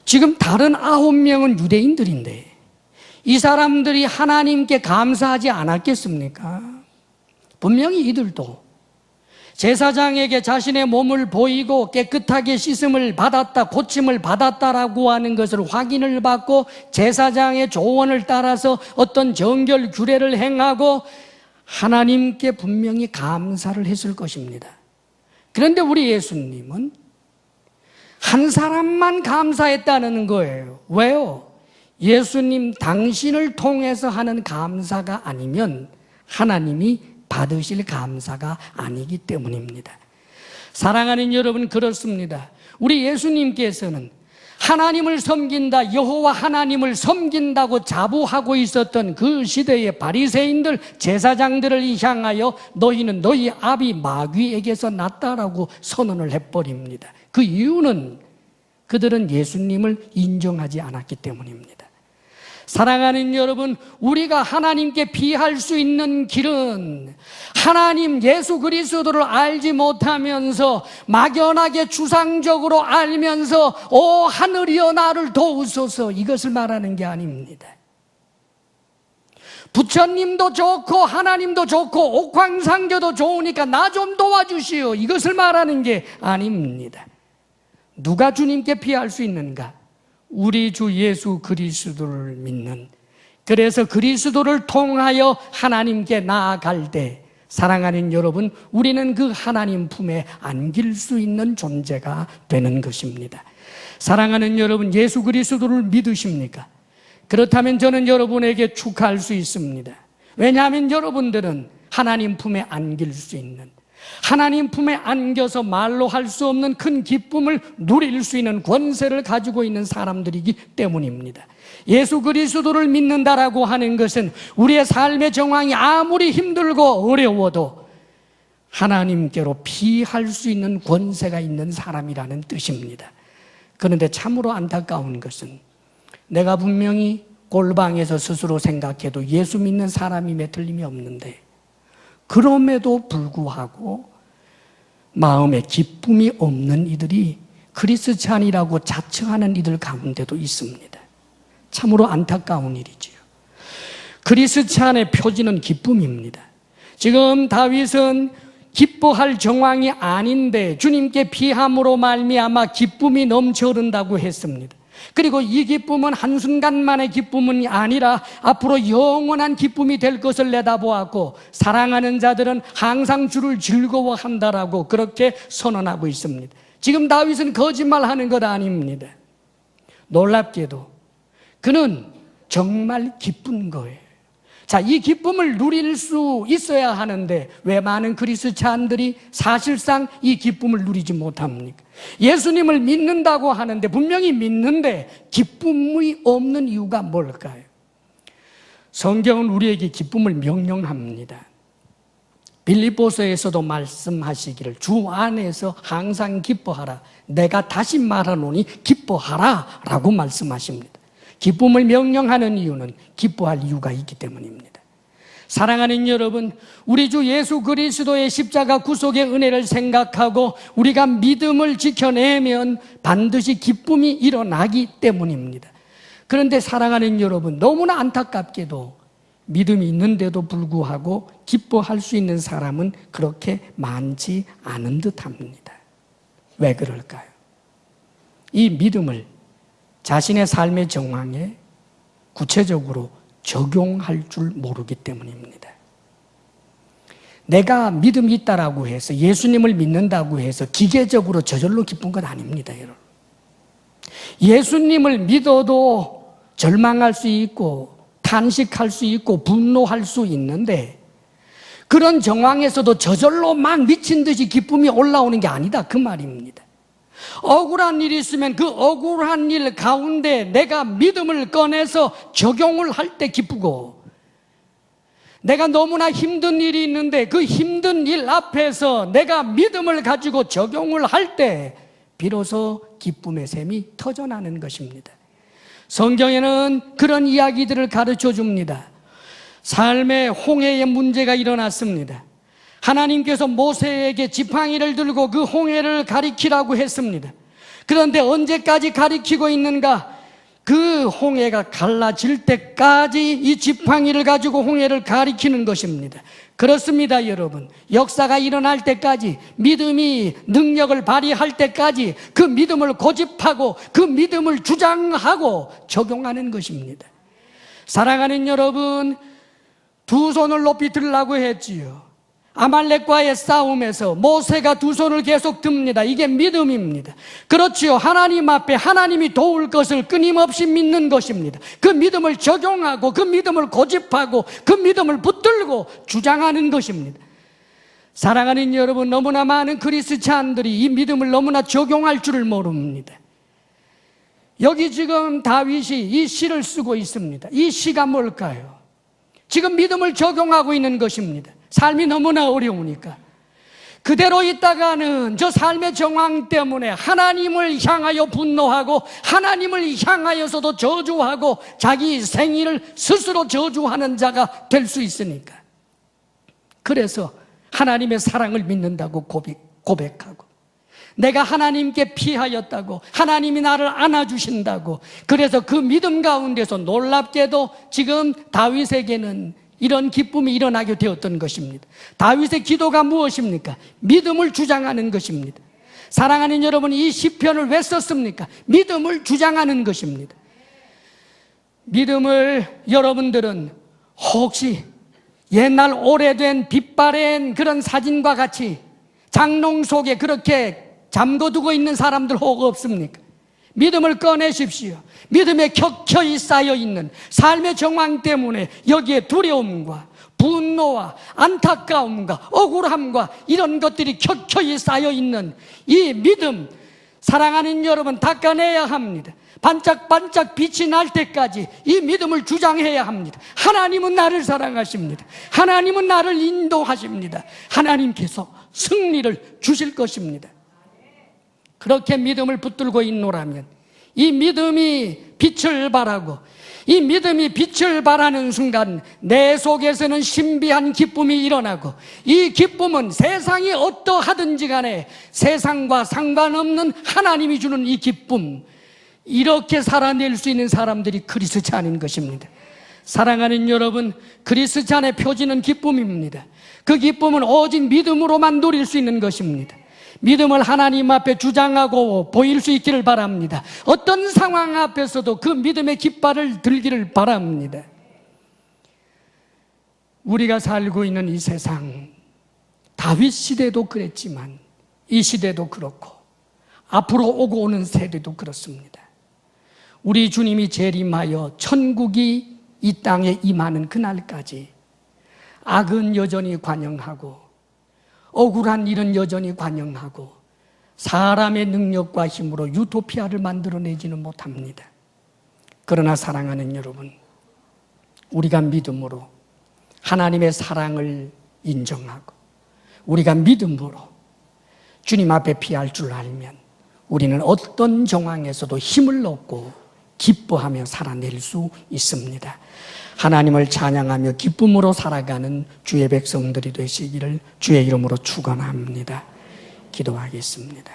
지금 다른 9명은 유대인들인데 이 사람들이 하나님께 감사하지 않았겠습니까? 분명히 이들도 제사장에게 자신의 몸을 보이고 깨끗하게 씻음을 받았다, 고침을 받았다라고 하는 것을 확인을 받고 제사장의 조언을 따라서 어떤 정결 규례를 행하고 하나님께 분명히 감사를 했을 것입니다. 그런데 우리 예수님은 한 사람만 감사했다는 거예요. 왜요? 예수님 당신을 통해서 하는 감사가 아니면 하나님이 받으실 감사가 아니기 때문입니다. 사랑하는 여러분, 그렇습니다. 우리 예수님께서는 하나님을 섬긴다, 여호와 하나님을 섬긴다고 자부하고 있었던 그 시대의 바리새인들, 제사장들을 향하여 너희는 너희 아비 마귀에게서 났다라고 선언을 해버립니다. 그 이유는 그들은 예수님을 인정하지 않았기 때문입니다. 사랑하는 여러분, 우리가 하나님께 피할 수 있는 길은 하나님 예수 그리스도를 알지 못하면서 막연하게 주상적으로 알면서 오 하늘이여 나를 도우소서, 이것을 말하는 게 아닙니다. 부처님도 좋고 하나님도 좋고 옥황상제도 좋으니까 나 좀 도와주시오, 이것을 말하는 게 아닙니다. 누가 주님께 피할 수 있는가? 우리 주 예수 그리스도를 믿는, 그래서 그리스도를 통하여 하나님께 나아갈 때 사랑하는 여러분, 우리는 그 하나님 품에 안길 수 있는 존재가 되는 것입니다. 사랑하는 여러분, 예수 그리스도를 믿으십니까? 그렇다면 저는 여러분에게 축하할 수 있습니다. 왜냐하면 여러분들은 하나님 품에 안길 수 있는, 하나님 품에 안겨서 말로 할 수 없는 큰 기쁨을 누릴 수 있는 권세를 가지고 있는 사람들이기 때문입니다. 예수 그리스도를 믿는다라고 하는 것은 우리의 삶의 정황이 아무리 힘들고 어려워도 하나님께로 피할 수 있는 권세가 있는 사람이라는 뜻입니다. 그런데 참으로 안타까운 것은 내가 분명히 골방에서 스스로 생각해도 예수 믿는 사람임에 틀림이 없는데 그럼에도 불구하고 마음에 기쁨이 없는 이들이 크리스찬이라고 자처하는 이들 가운데도 있습니다. 참으로 안타까운 일이지요. 크리스찬의 표지는 기쁨입니다. 지금 다윗은 기뻐할 정황이 아닌데 주님께 피함으로 말미암아 기쁨이 넘쳐 흐른다고 했습니다. 그리고 이 기쁨은 한순간만의 기쁨은 아니라 앞으로 영원한 기쁨이 될 것을 내다보았고 사랑하는 자들은 항상 주를 즐거워한다라고 그렇게 선언하고 있습니다. 지금 다윗은 거짓말하는 것 아닙니다. 놀랍게도 그는 정말 기쁜 거예요. 자, 이 기쁨을 누릴 수 있어야 하는데 왜 많은 크리스찬들이 사실상 이 기쁨을 누리지 못합니까? 예수님을 믿는다고 하는데 분명히 믿는데 기쁨이 없는 이유가 뭘까요? 성경은 우리에게 기쁨을 명령합니다. 빌립보서에서도 말씀하시기를 주 안에서 항상 기뻐하라, 내가 다시 말하노니 기뻐하라 라고 말씀하십니다. 기쁨을 명령하는 이유는 기뻐할 이유가 있기 때문입니다. 사랑하는 여러분, 우리 주 예수 그리스도의 십자가 구속의 은혜를 생각하고 우리가 믿음을 지켜내면 반드시 기쁨이 일어나기 때문입니다. 그런데 사랑하는 여러분, 너무나 안타깝게도 믿음이 있는데도 불구하고 기뻐할 수 있는 사람은 그렇게 많지 않은 듯합니다. 왜 그럴까요? 이 믿음을 자신의 삶의 정황에 구체적으로 적용할 줄 모르기 때문입니다. 내가 믿음이 있다라고 해서 예수님을 믿는다고 해서 기계적으로 저절로 기쁜 건 아닙니다, 여러분. 예수님을 믿어도 절망할 수 있고 탄식할 수 있고 분노할 수 있는데 그런 정황에서도 저절로 막 미친 듯이 기쁨이 올라오는 게 아니다, 그 말입니다. 억울한 일이 있으면 그 억울한 일 가운데 내가 믿음을 꺼내서 적용을 할 때 기쁘고, 내가 너무나 힘든 일이 있는데 그 힘든 일 앞에서 내가 믿음을 가지고 적용을 할 때 비로소 기쁨의 샘이 터져나는 것입니다. 성경에는 그런 이야기들을 가르쳐 줍니다. 삶의 홍해의 문제가 일어났습니다. 하나님께서 모세에게 지팡이를 들고 그 홍해를 가리키라고 했습니다. 그런데 언제까지 가리키고 있는가? 그 홍해가 갈라질 때까지 이 지팡이를 가지고 홍해를 가리키는 것입니다. 그렇습니다, 여러분. 역사가 일어날 때까지, 믿음이 능력을 발휘할 때까지 그 믿음을 고집하고 그 믿음을 주장하고 적용하는 것입니다. 사랑하는 여러분, 두 손을 높이 들라고 했지요. 아말렉과의 싸움에서 모세가 두 손을 계속 듭니다. 이게 믿음입니다. 그렇지요. 하나님 앞에 하나님이 도울 것을 끊임없이 믿는 것입니다. 그 믿음을 적용하고 그 믿음을 고집하고 그 믿음을 붙들고 주장하는 것입니다. 사랑하는 여러분, 너무나 많은 그리스찬들이 이 믿음을 너무나 적용할 줄을 모릅니다. 여기 지금 다윗이 이 시를 쓰고 있습니다. 이 시가 뭘까요? 지금 믿음을 적용하고 있는 것입니다. 삶이 너무나 어려우니까 그대로 있다가는 저 삶의 정황 때문에 하나님을 향하여 분노하고 하나님을 향하여서도 저주하고 자기 생일을 스스로 저주하는 자가 될 수 있으니까, 그래서 하나님의 사랑을 믿는다고 고백하고, 내가 하나님께 피하였다고, 하나님이 나를 안아주신다고, 그래서 그 믿음 가운데서 놀랍게도 지금 다윗에게는 이런 기쁨이 일어나게 되었던 것입니다. 다윗의 기도가 무엇입니까? 믿음을 주장하는 것입니다. 사랑하는 여러분, 이 시편을 왜 썼습니까? 믿음을 주장하는 것입니다. 믿음을 여러분들은 혹시 옛날 오래된 빛바랜 그런 사진과 같이 장롱 속에 그렇게 잠궈두고 있는 사람들 혹 없습니까? 믿음을 꺼내십시오. 믿음에 켜켜이 쌓여있는 삶의 정황 때문에 여기에 두려움과 분노와 안타까움과 억울함과 이런 것들이 켜켜이 쌓여있는 이 믿음, 사랑하는 여러분, 닦아내야 합니다. 반짝반짝 빛이 날 때까지 이 믿음을 주장해야 합니다. 하나님은 나를 사랑하십니다. 하나님은 나를 인도하십니다. 하나님께서 승리를 주실 것입니다. 그렇게 믿음을 붙들고 있노라면 이 믿음이 빛을 발하고, 이 믿음이 빛을 발하는 순간 내 속에서는 신비한 기쁨이 일어나고, 이 기쁨은 세상이 어떠하든지 간에 세상과 상관없는 하나님이 주는 이 기쁨, 이렇게 살아낼 수 있는 사람들이 그리스찬인 것입니다. 사랑하는 여러분, 그리스찬의 표지는 기쁨입니다. 그 기쁨은 오직 믿음으로만 누릴 수 있는 것입니다. 믿음을 하나님 앞에 주장하고 보일 수 있기를 바랍니다. 어떤 상황 앞에서도 그 믿음의 깃발을 들기를 바랍니다. 우리가 살고 있는 이 세상, 다윗 시대도 그랬지만 이 시대도 그렇고 앞으로 오고 오는 세대도 그렇습니다. 우리 주님이 재림하여 천국이 이 땅에 임하는 그날까지 악은 여전히 관영하고 억울한 일은 여전히 관영하고 사람의 능력과 힘으로 유토피아를 만들어내지는 못합니다. 그러나 사랑하는 여러분, 우리가 믿음으로 하나님의 사랑을 인정하고 우리가 믿음으로 주님 앞에 피할 줄 알면 우리는 어떤 정황에서도 힘을 얻고 기뻐하며 살아낼 수 있습니다. 하나님을 찬양하며 기쁨으로 살아가는 주의 백성들이 되시기를 주의 이름으로 축원합니다. 기도하겠습니다.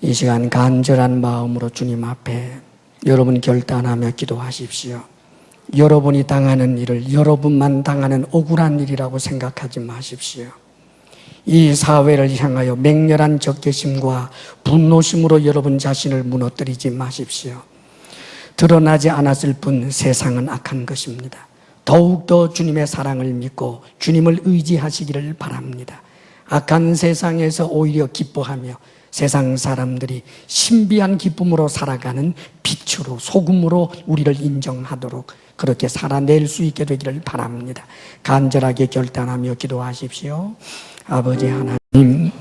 이 시간 간절한 마음으로 주님 앞에 여러분 결단하며 기도하십시오. 여러분이 당하는 일을 여러분만 당하는 억울한 일이라고 생각하지 마십시오. 이 사회를 향하여 맹렬한 적개심과 분노심으로 여러분 자신을 무너뜨리지 마십시오. 드러나지 않았을 뿐 세상은 악한 것입니다. 더욱더 주님의 사랑을 믿고 주님을 의지하시기를 바랍니다. 악한 세상에서 오히려 기뻐하며 세상 사람들이 신비한 기쁨으로 살아가는 빛으로, 소금으로 우리를 인정하도록 그렇게 살아낼 수 있게 되기를 바랍니다. 간절하게 결단하며 기도하십시오. 아버지 하나님,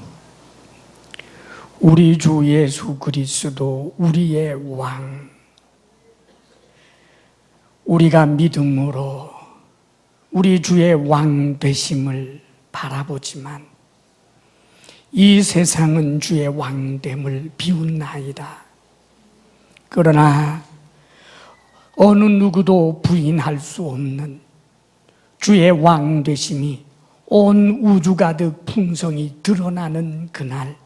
우리 주 예수 그리스도 우리의 왕, 우리가 믿음으로 우리 주의 왕 되심을 바라보지만 이 세상은 주의 왕됨을 비웃나이다. 그러나 어느 누구도 부인할 수 없는 주의 왕 되심이 온 우주 가득 풍성이 드러나는 그날,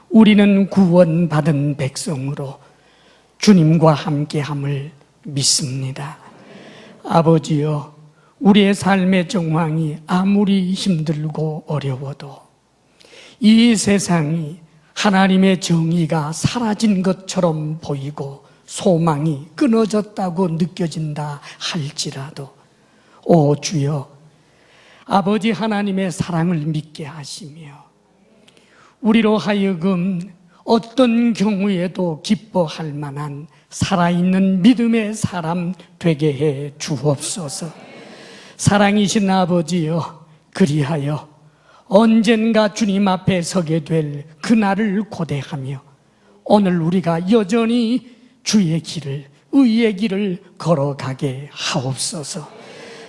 우리는 구원받은 백성으로 주님과 함께함을 믿습니다. 아버지여, 우리의 삶의 정황이 아무리 힘들고 어려워도 이 세상이 하나님의 정의가 사라진 것처럼 보이고 소망이 끊어졌다고 느껴진다 할지라도 오 주여, 아버지 하나님의 사랑을 믿게 하시며 우리로 하여금 어떤 경우에도 기뻐할 만한 살아있는 믿음의 사람 되게 해 주옵소서. 사랑이신 아버지여, 그리하여 언젠가 주님 앞에 서게 될 그날을 고대하며 오늘 우리가 여전히 주의 길을, 의의 길을 걸어가게 하옵소서.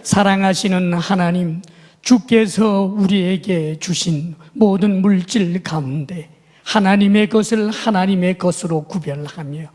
사랑하시는 하나님, 주께서 우리에게 주신 모든 물질 가운데 하나님의 것을 하나님의 것으로 구별하며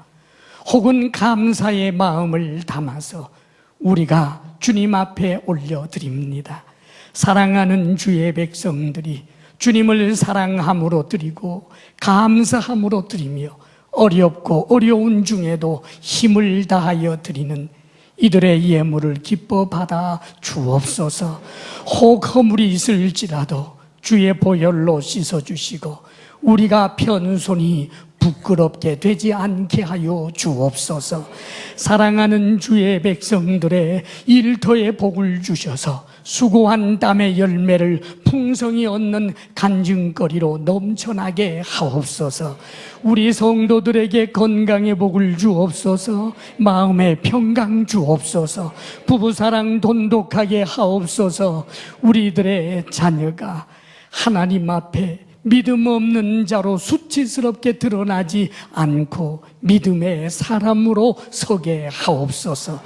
혹은 감사의 마음을 담아서 우리가 주님 앞에 올려드립니다. 사랑하는 주의 백성들이 주님을 사랑함으로 드리고 감사함으로 드리며 어렵고 어려운 중에도 힘을 다하여 드리는 이들의 예물을 기뻐 받아 주옵소서. 혹 허물이 있을지라도 주의 보혈로 씻어주시고 우리가 편손이 부끄럽게 되지 않게 하여 주옵소서. 사랑하는 주의 백성들의 일터에 복을 주셔서 수고한 땀의 열매를 풍성히 얻는 간증거리로 넘쳐나게 하옵소서. 우리 성도들에게 건강의 복을 주옵소서. 마음의 평강 주옵소서. 부부사랑 돈독하게 하옵소서. 우리들의 자녀가 하나님 앞에 믿음 없는 자로 수치스럽게 드러나지 않고 믿음의 사람으로 서게 하옵소서.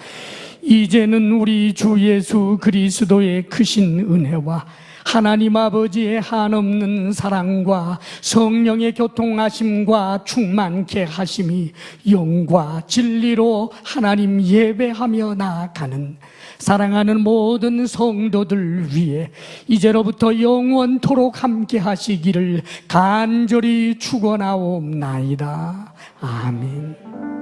이제는 우리 주 예수 그리스도의 크신 은혜와 하나님 아버지의 한없는 사랑과 성령의 교통하심과 충만케 하심이 영과 진리로 하나님 예배하며 나아가는 사랑하는 모든 성도들 위해 이제로부터 영원토록 함께 하시기를 간절히 축원하옵나이다. 아멘.